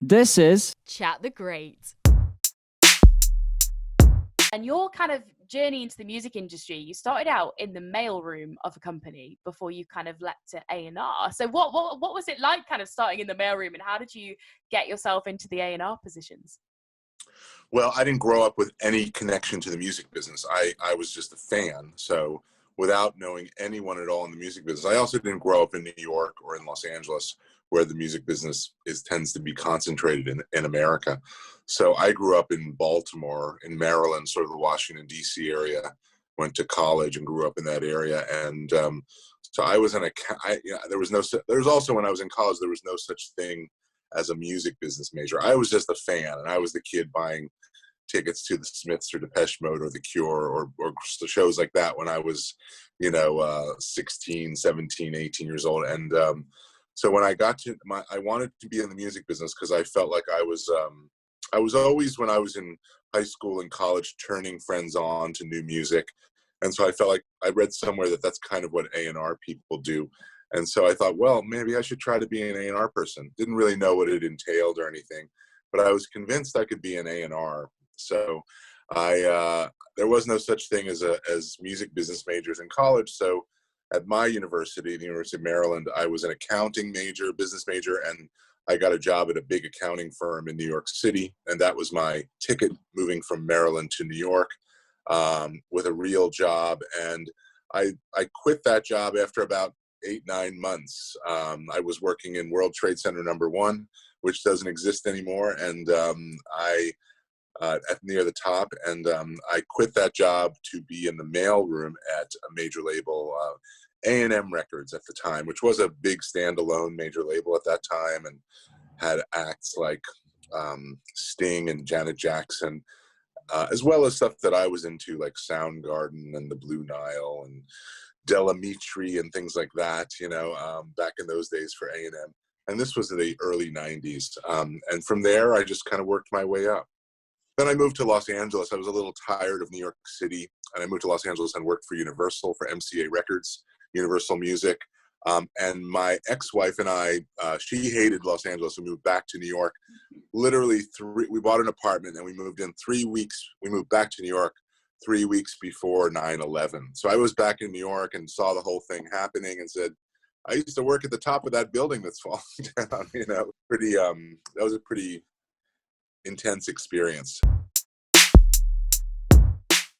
This is Chat the Great. And your kind of journey into the music industry, you started out in the mailroom of a company before you kind of leapt to A&R. So what was it like kind of starting in the mailroom, and how did you get yourself into the A&R positions? Well, I didn't grow up with any connection to the music business. I was just a fan. So without knowing anyone at all in the music business, I also didn't grow up in New York or in Los Angeles, where the music business tends to be concentrated in America. So I grew up in Baltimore, in Maryland, sort of the Washington, D.C. area, went to college and grew up in that area. And so I was there was also, when I was in college, there was no such thing as a music business major. I was just a fan, and I was the kid buying tickets to the Smiths or Depeche Mode or The Cure or shows like that when I was, 16, 17, 18 years old. And so when I got to I wanted to be in the music business because I felt like I was always, when I was in high school and college, turning friends on to new music. And so I felt like I read somewhere that that's kind of what A&R people do. And so I thought, well, maybe I should try to be an A&R person. Didn't really know what it entailed or anything, but I was convinced I could be an A&R. So there was no such thing as music business majors in college. So at my university, the University of Maryland, I was an accounting major, business major, and I got a job at a big accounting firm in New York City. And that was my ticket moving from Maryland to New York, with a real job. And I quit that job after about 8-9 months. I was working in World Trade Center #1, which doesn't exist anymore, and near the top. And I quit that job to be in the mailroom at a major label, A&M Records at the time, which was a big standalone major label at that time, and had acts like Sting and Janet Jackson, as well as stuff that I was into, like Soundgarden and the Blue Nile and Delamitri and things like that, back in those days for A&M. And this was in the early 90s. And from there, I just kind of worked my way up. Then I moved to Los Angeles. I was a little tired of New York City, and I moved to Los Angeles and worked for Universal, for MCA Records, Universal Music. And my ex-wife and I, she hated Los Angeles. We moved back to New York. Literally we bought an apartment and we moved in 3 weeks. We moved back to New York 3 weeks before 9/11. So I was back in New York and saw the whole thing happening and said, I used to work at the top of that building that's falling down. That was a pretty intense experience.